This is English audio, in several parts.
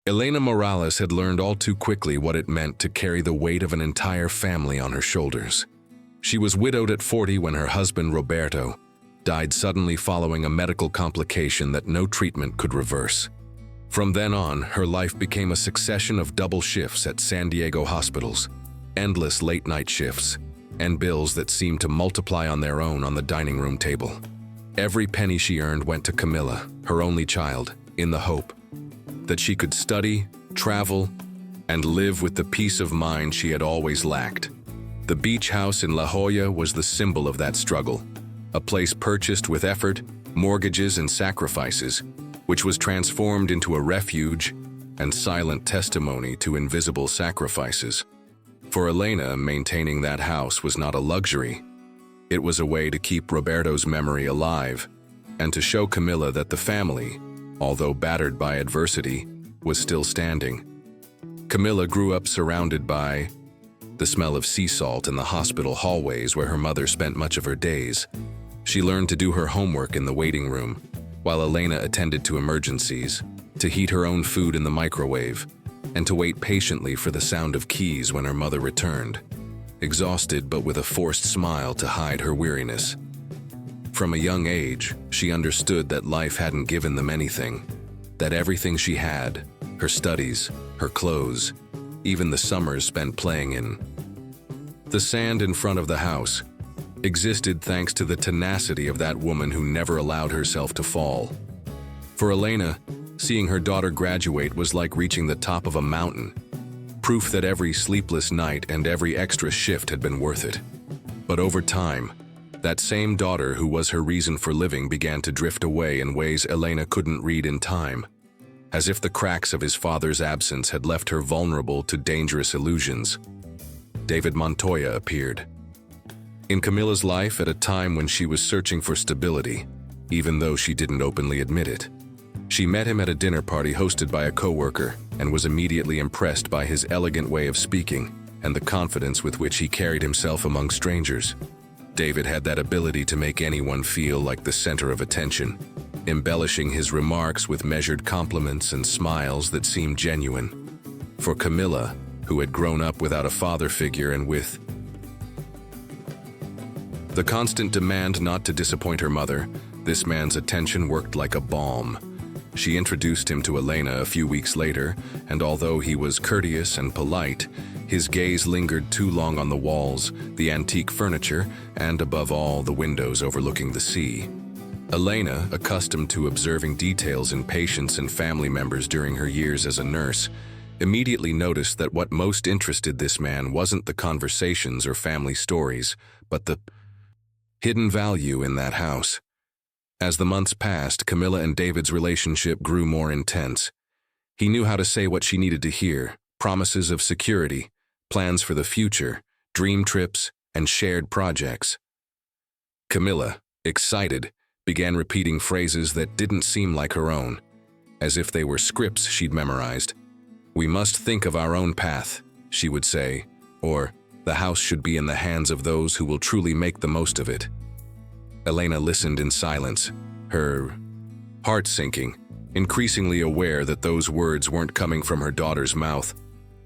Elena Morales had learned all too quickly what it meant to carry the weight of an entire family on her shoulders. She was widowed at 40 when her husband, Roberto, died suddenly following a medical complication that no treatment could reverse. From then on, her life became a succession of double shifts at San Diego hospitals, endless late-night shifts, and bills that seemed to multiply on their own on the dining room table. Every penny she earned went to Camilla, her only child, in the hope that she could study, travel, and live with the peace of mind she had always lacked. The beach house in La Jolla was the symbol of that struggle, a place purchased with effort, mortgages, and sacrifices, which was transformed into a refuge and silent testimony to invisible sacrifices. For Elena, maintaining that house was not a luxury. It was a way to keep Roberto's memory alive and to show Camilla that the family, although battered by adversity, was still standing. Camilla grew up surrounded by the smell of sea salt in the hospital hallways where her mother spent much of her days. She learned to do her homework in the waiting room, while Elena attended to emergencies, to heat her own food in the microwave, and to wait patiently for the sound of keys when her mother returned, exhausted but with a forced smile to hide her weariness. From a young age, she understood that life hadn't given them anything, that everything she had, her studies, her clothes, even the summers spent playing in the sand in front of the house, existed thanks to the tenacity of that woman who never allowed herself to fall. For Elena, seeing her daughter graduate was like reaching the top of a mountain, proof that every sleepless night and every extra shift had been worth it. But over time, that same daughter who was her reason for living began to drift away in ways Elena couldn't read in time, as if the cracks of his father's absence had left her vulnerable to dangerous illusions. David Montoya appeared in Camilla's life at a time when she was searching for stability, even though she didn't openly admit it. She met him at a dinner party hosted by a coworker and was immediately impressed by his elegant way of speaking and the confidence with which he carried himself among strangers. David had that ability to make anyone feel like the center of attention, embellishing his remarks with measured compliments and smiles that seemed genuine. For Camilla, who had grown up without a father figure and with the constant demand not to disappoint her mother, this man's attention worked like a balm. She introduced him to Elena a few weeks later, and although he was courteous and polite, his gaze lingered too long on the walls, the antique furniture, and above all, the windows overlooking the sea. Elena, accustomed to observing details in patients and family members during her years as a nurse, immediately noticed that what most interested this man wasn't the conversations or family stories, but the hidden value in that house. As the months passed, Camilla and David's relationship grew more intense. He knew how to say what she needed to hear, promises of security, plans for the future, dream trips, and shared projects. Camilla, excited, began repeating phrases that didn't seem like her own, as if they were scripts she'd memorized. "We must think of our own path," she would say, or "the house should be in the hands of those who will truly make the most of it." Elena listened in silence, her heart sinking, increasingly aware that those words weren't coming from her daughter's mouth,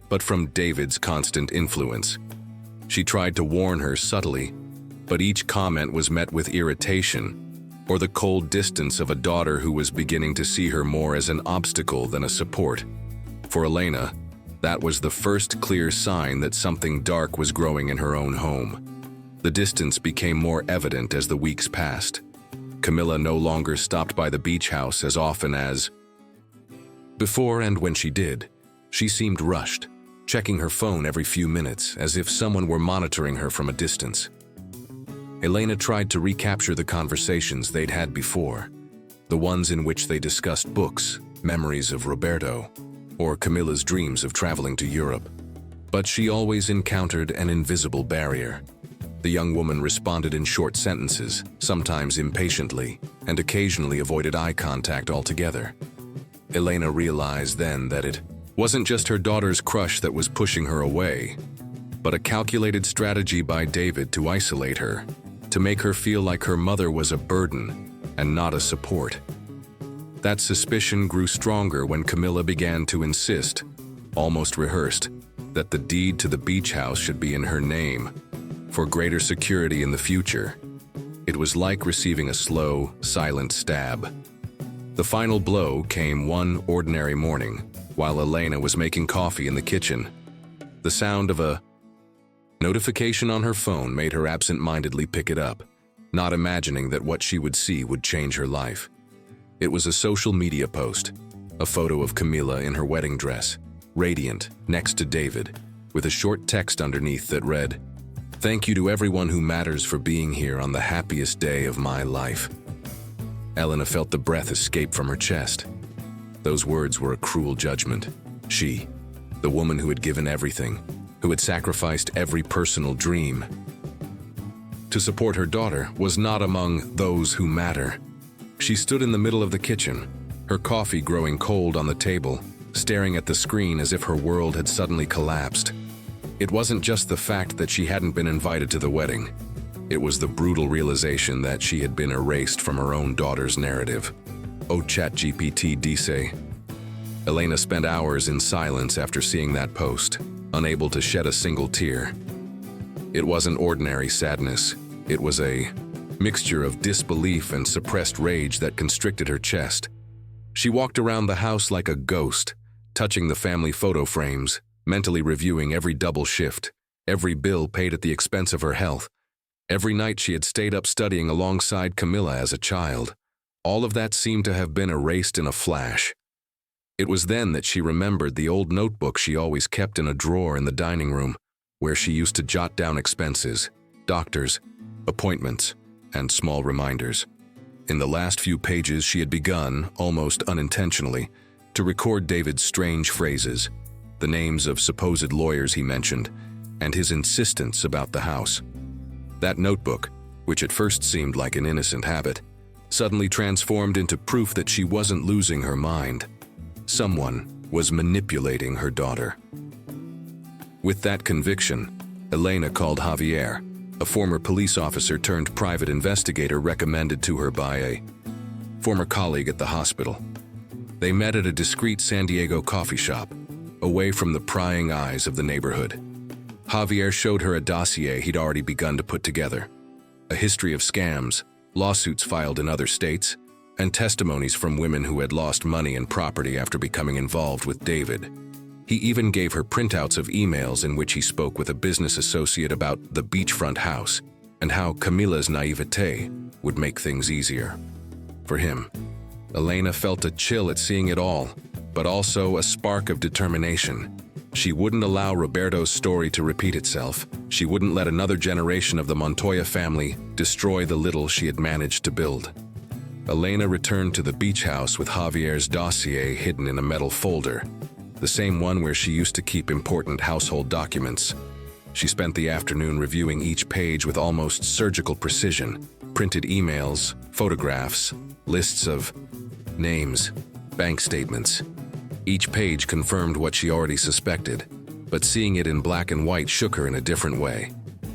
but from David's constant influence. She tried to warn her subtly, but each comment was met with irritation, or the cold distance of a daughter who was beginning to see her more as an obstacle than a support. For Elena, that was the first clear sign that something dark was growing in her own home. The distance became more evident as the weeks passed. Camilla no longer stopped by the beach house as often as before, and when she did, she seemed rushed, checking her phone every few minutes as if someone were monitoring her from a distance. Elena tried to recapture the conversations they'd had before, the ones in which they discussed books, memories of Roberto, or Camilla's dreams of traveling to Europe. But she always encountered an invisible barrier. The young woman responded in short sentences, sometimes impatiently, and occasionally avoided eye contact altogether. Elena realized then that it wasn't just her daughter's crush that was pushing her away, but a calculated strategy by David to isolate her, to make her feel like her mother was a burden and not a support. That suspicion grew stronger when Camilla began to insist, almost rehearsed, that the deed to the beach house should be in her name, for greater security in the future. It was like receiving a slow, silent stab. The final blow came one ordinary morning, while Elena was making coffee in the kitchen. The sound of a notification on her phone made her absent-mindedly pick it up, not imagining that what she would see would change her life. It was a social media post, a photo of Camilla in her wedding dress, radiant, next to David, with a short text underneath that read, "Thank you to everyone who matters for being here on the happiest day of my life." Elena felt the breath escape from her chest. Those words were a cruel judgment. She, the woman who had given everything, who had sacrificed every personal dream to support her daughter, was not among those who matter. She stood in the middle of the kitchen, her coffee growing cold on the table, staring at the screen as if her world had suddenly collapsed. It wasn't just the fact that she hadn't been invited to the wedding. It was the brutal realization that she had been erased from her own daughter's narrative. Oh, ChatGPT dice. Elena spent hours in silence after seeing that post, unable to shed a single tear. It wasn't ordinary sadness. It was a mixture of disbelief and suppressed rage that constricted her chest. She walked around the house like a ghost, touching the family photo frames, mentally reviewing every double shift, every bill paid at the expense of her health, every night she had stayed up studying alongside Camilla as a child. All of that seemed to have been erased in a flash. It was then that she remembered the old notebook she always kept in a drawer in the dining room, where she used to jot down expenses, doctors, appointments, and small reminders. In the last few pages, she had begun, almost unintentionally, to record David's strange phrases, the names of supposed lawyers he mentioned, and his insistence about the house. That notebook, which at first seemed like an innocent habit, suddenly transformed into proof that she wasn't losing her mind. Someone was manipulating her daughter. With that conviction, Elena called Javier, a former police officer turned private investigator recommended to her by a former colleague at the hospital. They met at a discreet San Diego coffee shop, away from the prying eyes of the neighborhood. Javier showed her a dossier he'd already begun to put together, a history of scams, lawsuits filed in other states, and testimonies from women who had lost money and property after becoming involved with David. He even gave her printouts of emails in which he spoke with a business associate about the beachfront house and how Camilla's naivete would make things easier. For him, Elena felt a chill at seeing it all, but also a spark of determination. She wouldn't allow Roberto's story to repeat itself. She wouldn't let another generation of the Montoya family destroy the little she had managed to build. Elena returned to the beach house with Javier's dossier hidden in a metal folder, the same one where she used to keep important household documents. She spent the afternoon reviewing each page with almost surgical precision, printed emails, photographs, lists of names, bank statements. Each page confirmed what she already suspected, but seeing it in black and white shook her in a different way.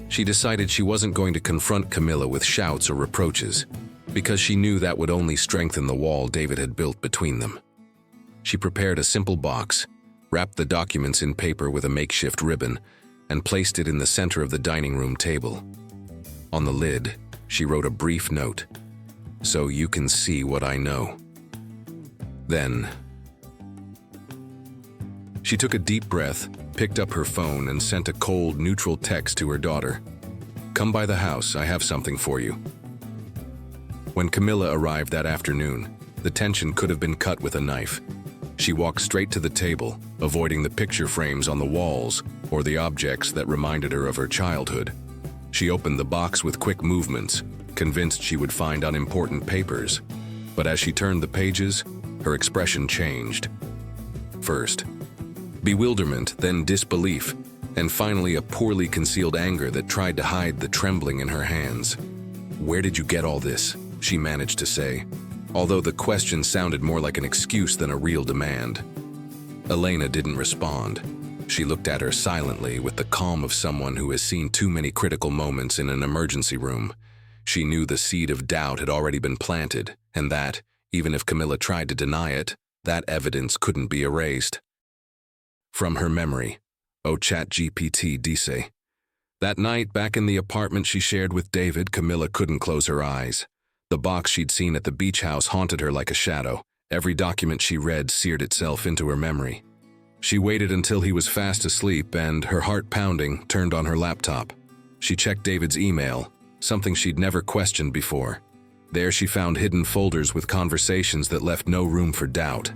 She decided she wasn't going to confront Camilla with shouts or reproaches, because she knew that would only strengthen the wall David had built between them. She prepared a simple box, wrapped the documents in paper with a makeshift ribbon, and placed it in the center of the dining room table. On the lid, she wrote a brief note, "So you can see what I know." Then, she took a deep breath, picked up her phone, and sent a cold, neutral text to her daughter. "Come by the house, I have something for you." When Camilla arrived that afternoon, the tension could have been cut with a knife. She walked straight to the table, avoiding the picture frames on the walls or the objects that reminded her of her childhood. She opened the box with quick movements, convinced she would find unimportant papers. But as she turned the pages, her expression changed. First, bewilderment, then disbelief, and finally a poorly concealed anger that tried to hide the trembling in her hands. "Where did you get all this?" she managed to say, although the question sounded more like an excuse than a real demand. Elena didn't respond. She looked at her silently with the calm of someone who has seen too many critical moments in an emergency room. She knew the seed of doubt had already been planted, and that, Even if Camilla tried to deny it, that evidence couldn't be erased. From her memory, ChatGPT dice. That night, back in the apartment she shared with David, Camilla couldn't close her eyes. The box she'd seen at the beach house haunted her like a shadow. Every document she read seared itself into her memory. She waited until he was fast asleep and, her heart pounding, turned on her laptop. She checked David's email, something she'd never questioned before. There she found hidden folders with conversations that left no room for doubt.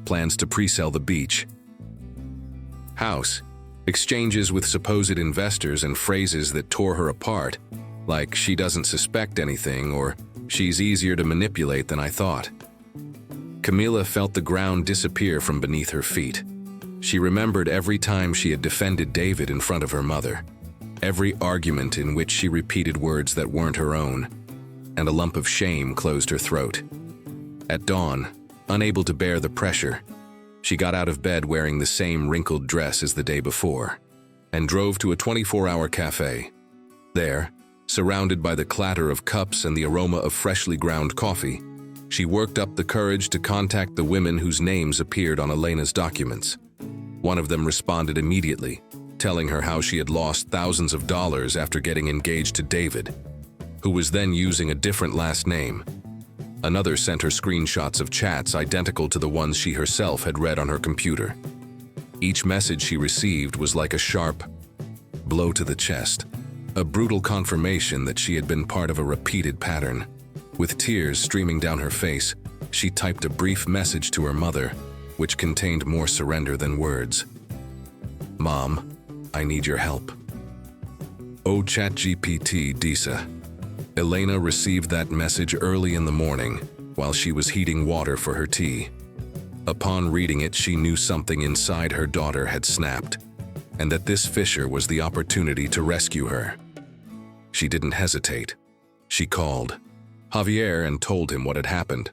Plans to pre-sell the beach house, exchanges with supposed investors, and phrases that tore her apart, like "she doesn't suspect anything" or "she's easier to manipulate than I thought." Camilla felt the ground disappear from beneath her feet. She remembered every time she had defended David in front of her mother, every argument in which she repeated words that weren't her own, and a lump of shame closed her throat. At dawn, unable to bear the pressure, she got out of bed wearing the same wrinkled dress as the day before, and drove to a 24-hour cafe. There, surrounded by the clatter of cups and the aroma of freshly ground coffee, she worked up the courage to contact the women whose names appeared on Elena's documents. One of them responded immediately, telling her how she had lost thousands of dollars after getting engaged to David, who was then using a different last name. Another sent her screenshots of chats identical to the ones she herself had read on her computer. Each message she received was like a sharp blow to the chest, a brutal confirmation that she had been part of a repeated pattern. With tears streaming down her face, she typed a brief message to her mother, which contained more surrender than words. "Mom, I need your help." ChatGPT dice. Elena received that message early in the morning while she was heating water for her tea. Upon reading it, she knew something inside her daughter had snapped, and that this fissure was the opportunity to rescue her. She didn't hesitate. She called Javier and told him what had happened.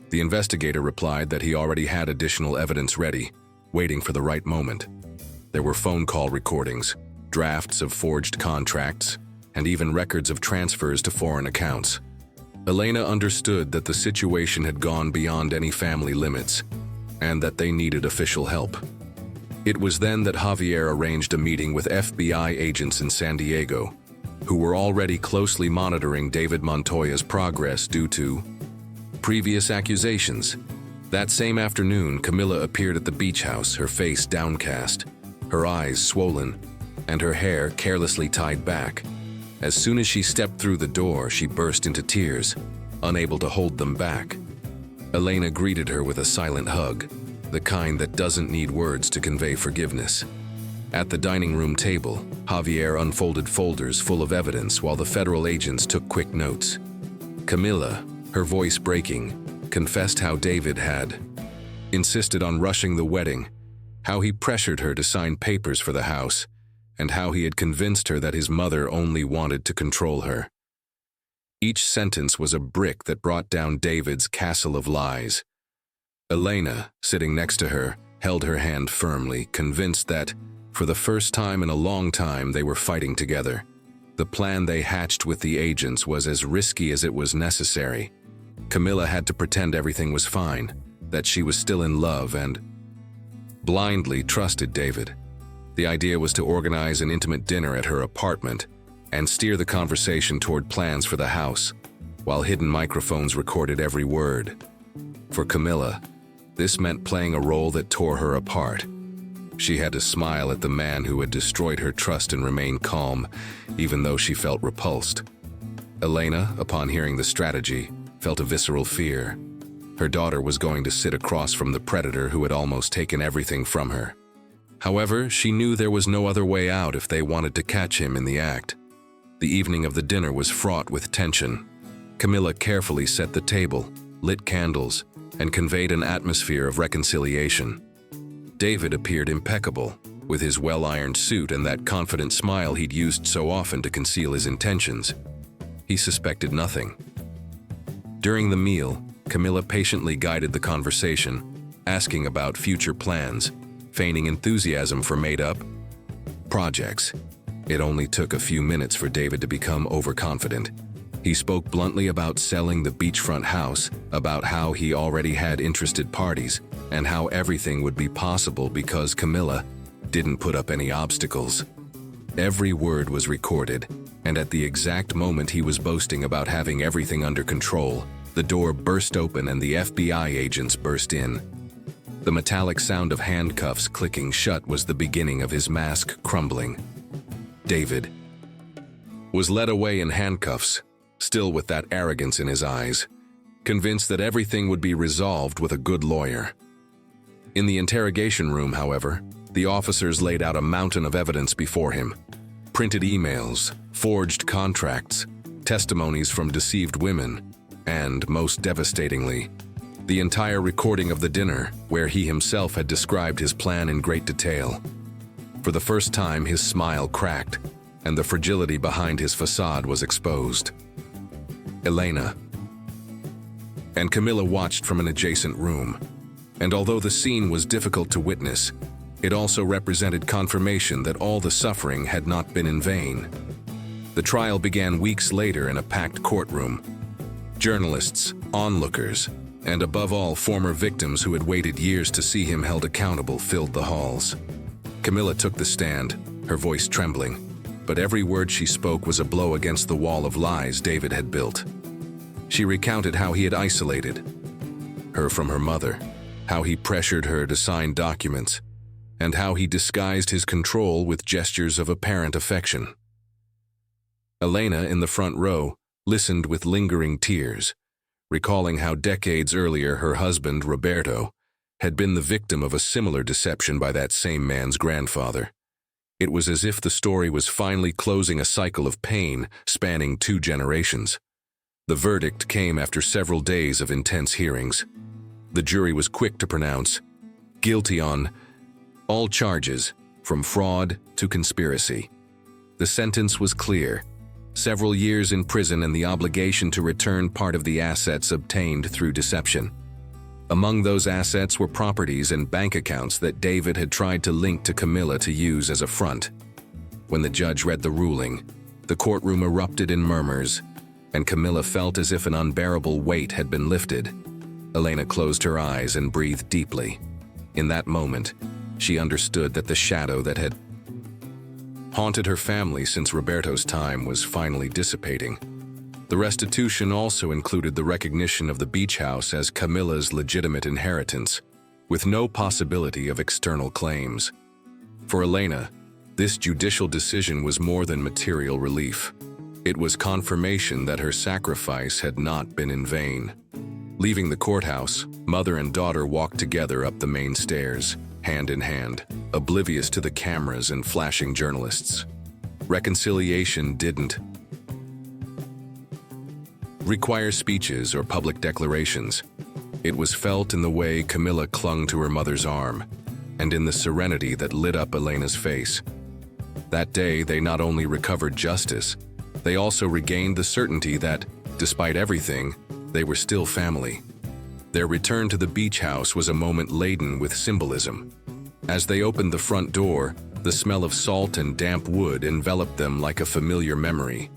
The investigator replied that he already had additional evidence ready, waiting for the right moment. There were phone call recordings, drafts of forged contracts, and even records of transfers to foreign accounts. Elena understood that the situation had gone beyond any family limits, and that they needed official help. It was then that Javier arranged a meeting with FBI agents in San Diego, who were already closely monitoring David Montoya's progress due to previous accusations. That same afternoon, Camilla appeared at the beach house, her face downcast, her eyes swollen, and her hair carelessly tied back. As soon as she stepped through the door, she burst into tears, unable to hold them back. Elena greeted her with a silent hug, the kind that doesn't need words to convey forgiveness. At the dining room table, Javier unfolded folders full of evidence while the federal agents took quick notes. Camilla, her voice breaking, confessed how David had insisted on rushing the wedding, how he pressured her to sign papers for the house, and how he had convinced her that his mother only wanted to control her. Each sentence was a brick that brought down David's castle of lies. Elena, sitting next to her, held her hand firmly, convinced that, for the first time in a long time, they were fighting together. The plan they hatched with the agents was as risky as it was necessary. Camilla had to pretend everything was fine, that she was still in love and blindly trusted David. The idea was to organize an intimate dinner at her apartment and steer the conversation toward plans for the house, while hidden microphones recorded every word. For Camilla, this meant playing a role that tore her apart. She had to smile at the man who had destroyed her trust and remain calm, even though she felt repulsed. Elena, upon hearing the strategy, felt a visceral fear. Her daughter was going to sit across from the predator who had almost taken everything from her. However, she knew there was no other way out if they wanted to catch him in the act. The evening of the dinner was fraught with tension. Camilla carefully set the table, lit candles, and conveyed an atmosphere of reconciliation. David appeared impeccable, with his well-ironed suit and that confident smile he'd used so often to conceal his intentions. He suspected nothing. During the meal, Camilla patiently guided the conversation, asking about future plans, feigning enthusiasm for made-up projects. It only took a few minutes for David to become overconfident. He spoke bluntly about selling the beachfront house, about how he already had interested parties, and how everything would be possible because Camilla didn't put up any obstacles. Every word was recorded, and at the exact moment he was boasting about having everything under control, the door burst open and the FBI agents burst in. The metallic sound of handcuffs clicking shut was the beginning of his mask crumbling. David was led away in handcuffs, still with that arrogance in his eyes, convinced that everything would be resolved with a good lawyer. In the interrogation room, however, the officers laid out a mountain of evidence before him. Printed emails, forged contracts, testimonies from deceived women, and, most devastatingly, the entire recording of the dinner where he himself had described his plan in great detail. For the first time, his smile cracked, and the fragility behind his facade was exposed. Elena and Camilla watched from an adjacent room, and although the scene was difficult to witness, it also represented confirmation that all the suffering had not been in vain. The trial began weeks later in a packed courtroom. Journalists, onlookers, and above all former victims who had waited years to see him held accountable filled the halls. Camilla took the stand, her voice trembling, but every word she spoke was a blow against the wall of lies David had built. She recounted how he had isolated her from her mother, how he pressured her to sign documents, and how he disguised his control with gestures of apparent affection. Elena, in the front row, listened with lingering tears, recalling how decades earlier her husband, Roberto, had been the victim of a similar deception by that same man's grandfather. It was as if the story was finally closing a cycle of pain spanning 2 generations. The verdict came after several days of intense hearings. The jury was quick to pronounce guilty on all charges, from fraud to conspiracy. The sentence was clear: several years in prison and the obligation to return part of the assets obtained through deception. Among those assets were properties and bank accounts that David had tried to link to Camilla to use as a front. When the judge read the ruling, the courtroom erupted in murmurs, and Camilla felt as if an unbearable weight had been lifted. Elena closed her eyes and breathed deeply. In that moment, she understood that the shadow that had haunted her family since Roberto's time was finally dissipating. The restitution also included the recognition of the beach house as Camilla's legitimate inheritance, with no possibility of external claims. For Elena, this judicial decision was more than material relief. It was confirmation that her sacrifice had not been in vain. Leaving the courthouse, mother and daughter walked together up the main stairs, hand in hand, oblivious to the cameras and flashing journalists. Reconciliation didn't require speeches or public declarations. It was felt in the way Camilla clung to her mother's arm, and in the serenity that lit up Elena's face. That day, they not only recovered justice, they also regained the certainty that, despite everything, they were still family. Their return to the beach house was a moment laden with symbolism. As they opened the front door, the smell of salt and damp wood enveloped them like a familiar memory.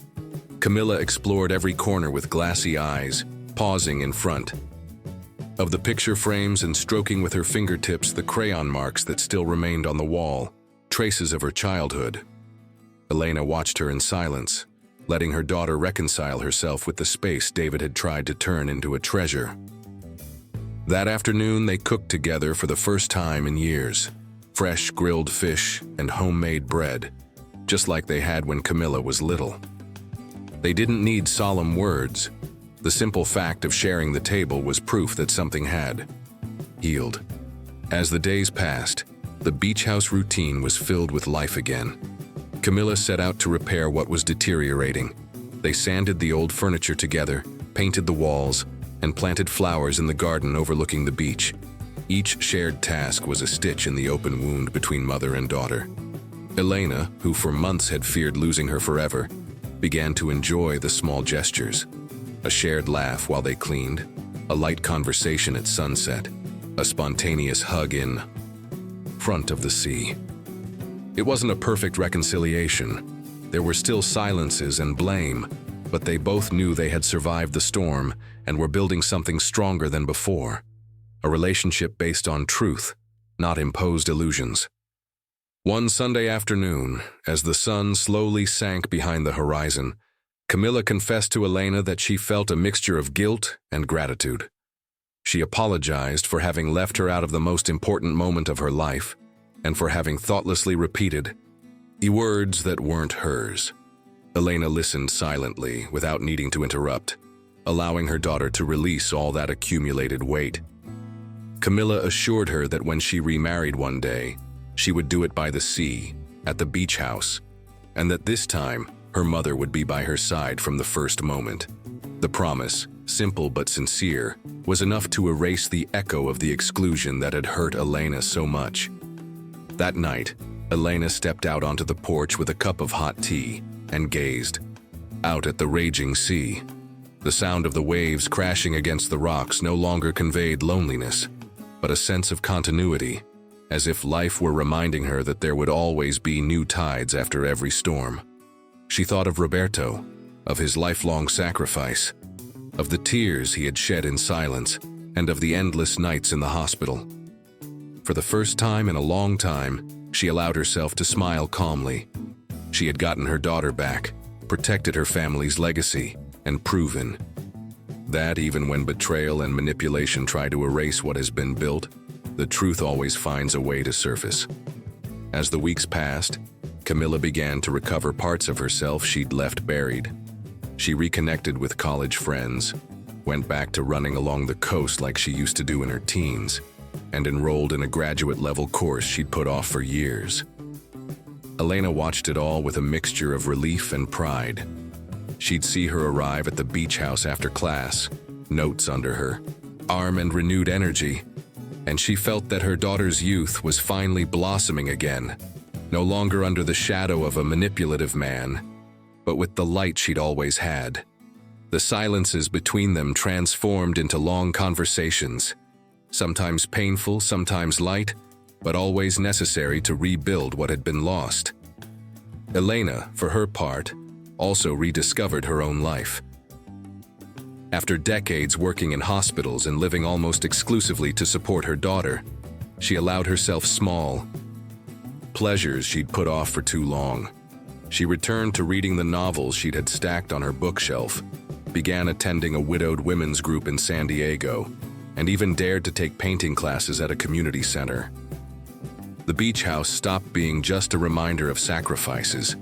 Camilla explored every corner with glassy eyes, pausing in front of the picture frames and stroking with her fingertips the crayon marks that still remained on the wall, traces of her childhood. Elena watched her in silence, letting her daughter reconcile herself with the space David had tried to turn into a treasure. That afternoon, they cooked together for the first time in years. Fresh grilled fish and homemade bread, just like they had when Camilla was little. They didn't need solemn words. The simple fact of sharing the table was proof that something had healed. As the days passed, the beach house routine was filled with life again. Camilla set out to repair what was deteriorating. They sanded the old furniture together, painted the walls, and planted flowers in the garden overlooking the beach. Each shared task was a stitch in the open wound between mother and daughter. Elena, who for months had feared losing her forever, began to enjoy the small gestures. A shared laugh while they cleaned, a light conversation at sunset, a spontaneous hug in front of the sea. It wasn't a perfect reconciliation. There were still silences and blame, but they both knew they had survived the storm and were building something stronger than before. A relationship based on truth, not imposed illusions. One Sunday afternoon, as the sun slowly sank behind the horizon, Camilla confessed to Elena that she felt a mixture of guilt and gratitude. She apologized for having left her out of the most important moment of her life and for having thoughtlessly repeated words that weren't hers. Elena listened silently without needing to interrupt, allowing her daughter to release all that accumulated weight. Camilla assured her that when she remarried one day, she would do it by the sea, at the beach house, and that this time, her mother would be by her side from the first moment. The promise, simple but sincere, was enough to erase the echo of the exclusion that had hurt Elena so much. That night, Elena stepped out onto the porch with a cup of hot tea and gazed out at the raging sea. The sound of the waves crashing against the rocks no longer conveyed loneliness, but a sense of continuity, as if life were reminding her that there would always be new tides after every storm. She thought of Roberto, of his lifelong sacrifice, of the tears he had shed in silence, and of the endless nights in the hospital. For the first time in a long time, she allowed herself to smile calmly. She had gotten her daughter back, protected her family's legacy, and proven that even when betrayal and manipulation try to erase what has been built, the truth always finds a way to surface. As the weeks passed, Camilla began to recover parts of herself she'd left buried. She reconnected with college friends, went back to running along the coast like she used to do in her teens, and enrolled in a graduate-level course she'd put off for years. Elena watched it all with a mixture of relief and pride. She'd see her arrive at the beach house after class, notes under her arm and renewed energy, and she felt that her daughter's youth was finally blossoming again, no longer under the shadow of a manipulative man, but with the light she'd always had. The silences between them transformed into long conversations, sometimes painful, sometimes light, but always necessary to rebuild what had been lost. Elena, for her part, also rediscovered her own life. After decades working in hospitals and living almost exclusively to support her daughter, she allowed herself small pleasures she'd put off for too long. She returned to reading the novels she'd had stacked on her bookshelf, began attending a widowed women's group in San Diego, and even dared to take painting classes at a community center. The beach house stopped being just a reminder of sacrifices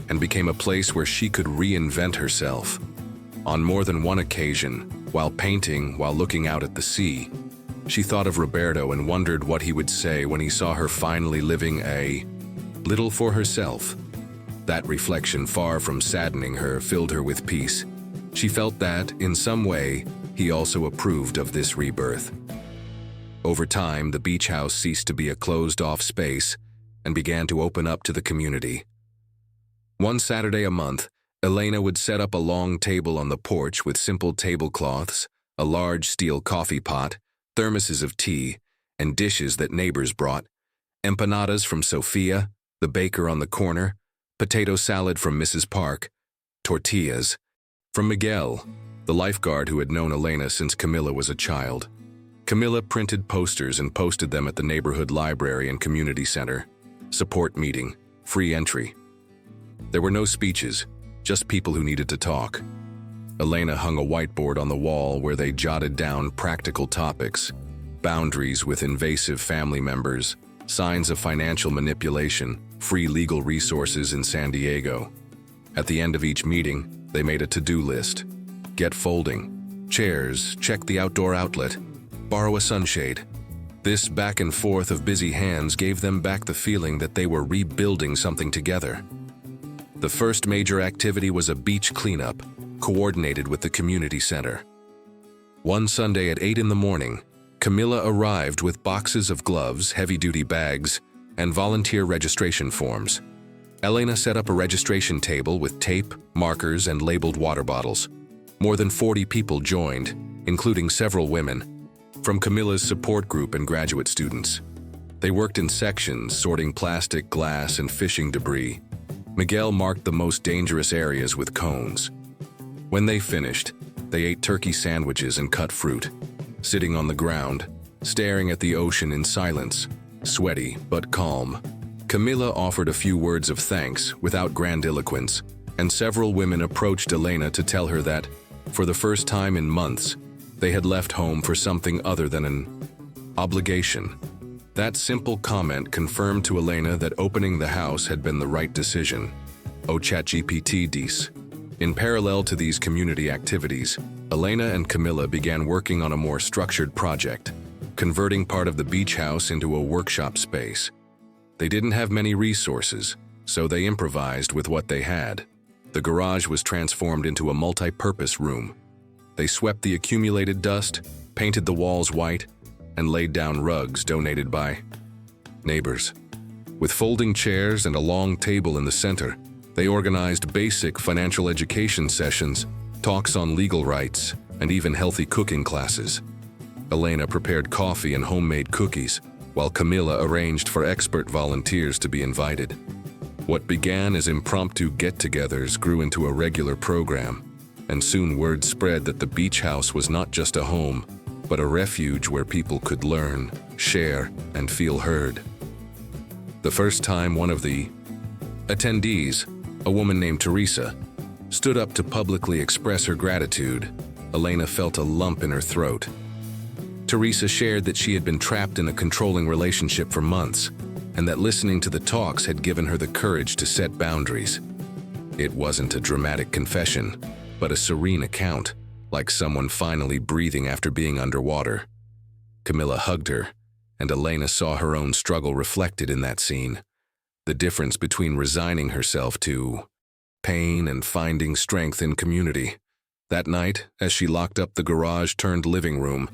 and became a place where she could reinvent herself. On more than one occasion, while painting, while looking out at the sea, she thought of Roberto and wondered what he would say when he saw her finally living a little for herself. That reflection, far from saddening her, filled her with peace. She felt that, in some way, he also approved of this rebirth. Over time, the beach house ceased to be a closed-off space and began to open up to the community. One Saturday a month, Elena would set up a long table on the porch with simple tablecloths, a large steel coffee pot, thermoses of tea, and dishes that neighbors brought, empanadas from Sophia, the baker on the corner, potato salad from Mrs. Park, tortillas from Miguel, the lifeguard who had known Elena since Camilla was a child. Camilla printed posters and posted them at the neighborhood library and community center. Support meeting, free entry. There were no speeches, just people who needed to talk. Elena hung a whiteboard on the wall where they jotted down practical topics, boundaries with invasive family members, signs of financial manipulation, free legal resources in San Diego. At the end of each meeting, they made a to-do list. Get folding. Chairs, check the outdoor outlet. Borrow a sunshade. This back and forth of busy hands gave them back the feeling that they were rebuilding something together. The first major activity was a beach cleanup, coordinated with the community center. One Sunday at 8 in the morning, Camilla arrived with boxes of gloves, heavy-duty bags, and volunteer registration forms. Elena set up a registration table with tape, markers, and labeled water bottles. More than 40 people joined, including several women, from Camilla's support group and graduate students. They worked in sections, sorting plastic, glass, and fishing debris. Miguel marked the most dangerous areas with cones. When they finished, they ate turkey sandwiches and cut fruit, sitting on the ground, staring at the ocean in silence, sweaty but calm. Camilla offered a few words of thanks without grandiloquence, and several women approached Elena to tell her that, for the first time in months, they had left home for something other than an obligation. That simple comment confirmed to Elena that opening the house had been the right decision. Oh, ChatGPT dis. In parallel to these community activities, Elena and Camilla began working on a more structured project, converting part of the beach house into a workshop space. They didn't have many resources, so they improvised with what they had. The garage was transformed into a multi-purpose room. They swept the accumulated dust, painted the walls white, and laid down rugs donated by neighbors. With folding chairs and a long table in the center, they organized basic financial education sessions, talks on legal rights, and even healthy cooking classes. Elena prepared coffee and homemade cookies, while Camilla arranged for expert volunteers to be invited. What began as impromptu get-togethers grew into a regular program, and soon word spread that the beach house was not just a home, but a refuge where people could learn, share, and feel heard. The first time one of the attendees, a woman named Teresa, stood up to publicly express her gratitude, Elena felt a lump in her throat. Teresa shared that she had been trapped in a controlling relationship for months, and that listening to the talks had given her the courage to set boundaries. It wasn't a dramatic confession, but a serene account, like someone finally breathing after being underwater. Camilla hugged her, and Elena saw her own struggle reflected in that scene. The difference between resigning herself to pain and finding strength in community. That night, as she locked up the garage-turned living room,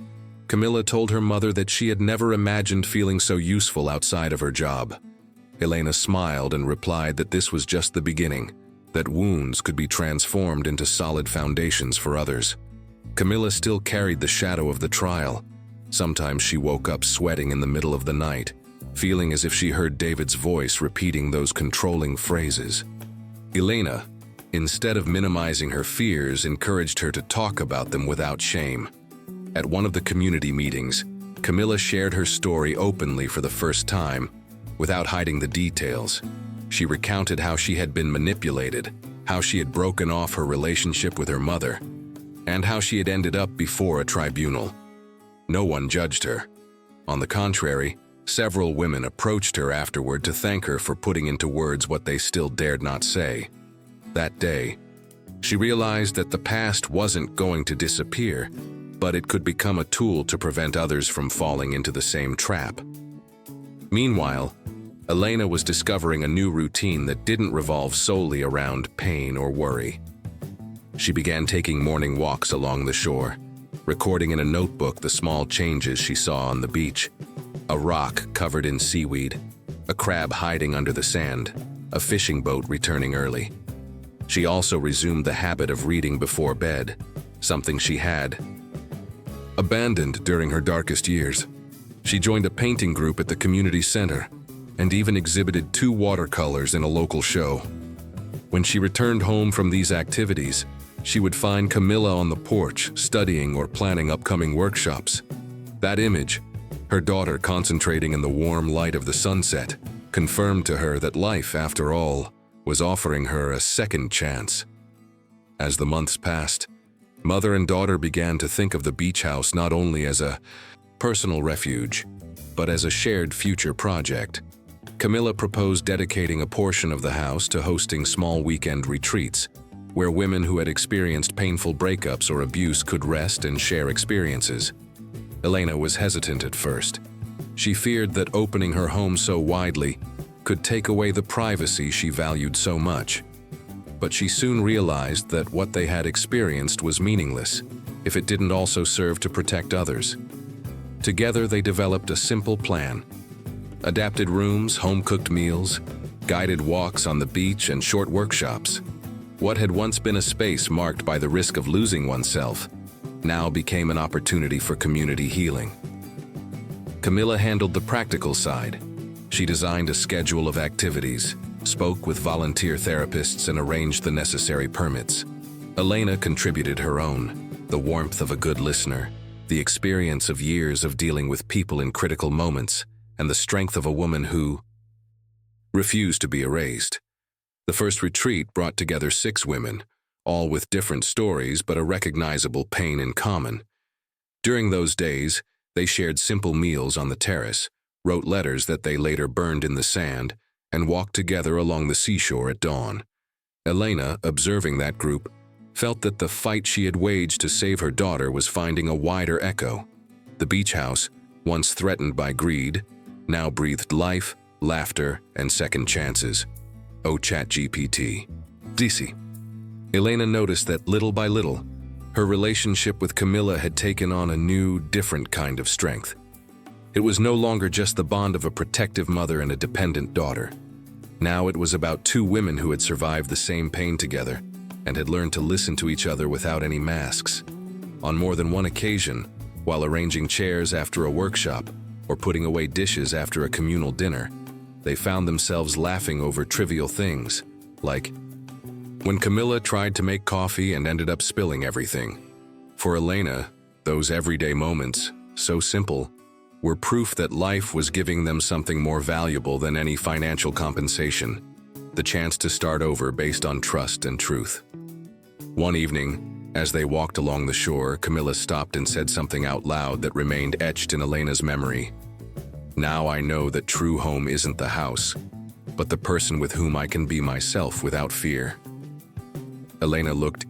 Camilla told her mother that she had never imagined feeling so useful outside of her job. Elena smiled and replied that this was just the beginning, that wounds could be transformed into solid foundations for others. Camilla still carried the shadow of the trial. Sometimes she woke up sweating in the middle of the night, feeling as if she heard David's voice repeating those controlling phrases. Elena, instead of minimizing her fears, encouraged her to talk about them without shame. At one of the community meetings, Camilla shared her story openly for the first time, without hiding the details. She recounted how she had been manipulated, how she had broken off her relationship with her mother, and how she had ended up before a tribunal. No one judged her. On the contrary, several women approached her afterward to thank her for putting into words what they still dared not say. That day, she realized that the past wasn't going to disappear, but it could become a tool to prevent others from falling into the same trap. Meanwhile, Elena was discovering a new routine that didn't revolve solely around pain or worry. She began taking morning walks along the shore, recording in a notebook the small changes she saw on the beach. A rock covered in seaweed, a crab hiding under the sand, a fishing boat returning early. She also resumed the habit of reading before bed, something she had abandoned during her darkest years. She joined a painting group at the community center and even exhibited 2 watercolors in a local show. When she returned home from these activities, she would find Camilla on the porch studying or planning upcoming workshops. That image, her daughter concentrating in the warm light of the sunset, confirmed to her that life, after all, was offering her a second chance. As the months passed, mother and daughter began to think of the beach house not only as a personal refuge, but as a shared future project. Camilla proposed dedicating a portion of the house to hosting small weekend retreats, where women who had experienced painful breakups or abuse could rest and share experiences. Elena was hesitant at first. She feared that opening her home so widely could take away the privacy she valued so much. But she soon realized that what they had experienced was meaningless if it didn't also serve to protect others. Together they developed a simple plan: adapted rooms, home-cooked meals, guided walks on the beach, and short workshops. What had once been a space marked by the risk of losing oneself now became an opportunity for community healing. Camilla handled the practical side. She designed a schedule of activities, spoke with volunteer therapists, and arranged the necessary permits. Elena contributed her own, the warmth of a good listener, the experience of years of dealing with people in critical moments, and the strength of a woman who refused to be erased. The first retreat brought together 6 women, all with different stories but a recognizable pain in common. During those days, they shared simple meals on the terrace, wrote letters that they later burned in the sand, and walked together along the seashore at dawn. Elena, observing that group, felt that the fight she had waged to save her daughter was finding a wider echo. The beach house, once threatened by greed, now breathed life, laughter, and second chances. Oh, ChatGPT. DC. Elena noticed that little by little, her relationship with Camilla had taken on a new, different kind of strength. It was no longer just the bond of a protective mother and a dependent daughter. Now it was about 2 women who had survived the same pain together and had learned to listen to each other without any masks. On more than one occasion, while arranging chairs after a workshop or putting away dishes after a communal dinner, they found themselves laughing over trivial things, like when Camilla tried to make coffee and ended up spilling everything. For Elena, those everyday moments, so simple, were proof that life was giving them something more valuable than any financial compensation, the chance to start over based on trust and truth. One evening, as they walked along the shore, Camilla stopped and said something out loud that remained etched in Elena's memory. Now I know that true home isn't the house, but the person with whom I can be myself without fear. Elena looked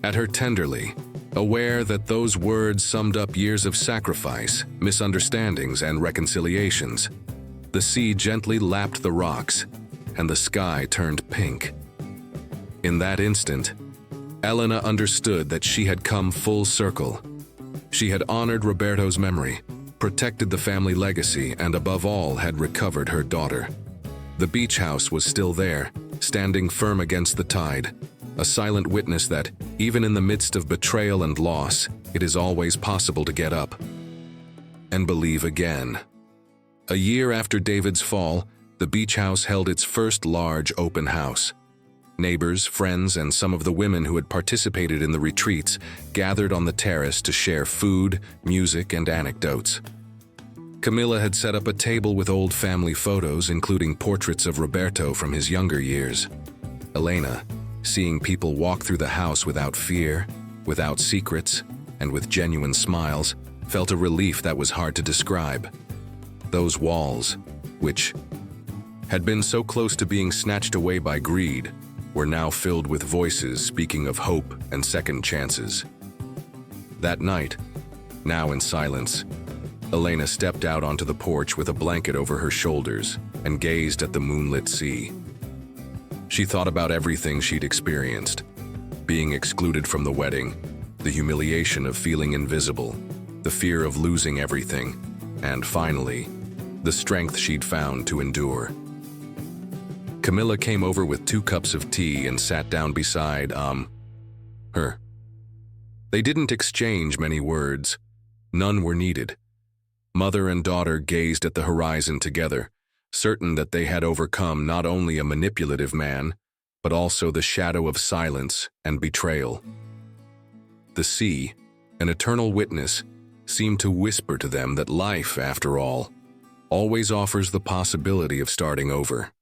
at her tenderly, aware that those words summed up years of sacrifice, misunderstandings, and reconciliations. The sea gently lapped the rocks, and the sky turned pink. In that instant, Elena understood that she had come full circle. She had honored Roberto's memory, protected the family legacy, and above all had recovered her daughter. The beach house was still there, standing firm against the tide, a silent witness that, even in the midst of betrayal and loss, it is always possible to get up and believe again. A year after David's fall, the beach house held its first large open house. Neighbors, friends, and some of the women who had participated in the retreats gathered on the terrace to share food, music, and anecdotes. Camilla had set up a table with old family photos, including portraits of Roberto from his younger years. Elena, seeing people walk through the house without fear, without secrets, and with genuine smiles, felt a relief that was hard to describe. Those walls, which had been so close to being snatched away by greed, were now filled with voices speaking of hope and second chances. That night, now in silence, Elena stepped out onto the porch with a blanket over her shoulders and gazed at the moonlit sea. She thought about everything she'd experienced: being excluded from the wedding, the humiliation of feeling invisible, the fear of losing everything, and finally, the strength she'd found to endure. Camilla came over with 2 cups of tea and sat down beside, her. They didn't exchange many words. None were needed. Mother and daughter gazed at the horizon together, certain that they had overcome not only a manipulative man, but also the shadow of silence and betrayal. The sea, an eternal witness, seemed to whisper to them that life, after all, always offers the possibility of starting over.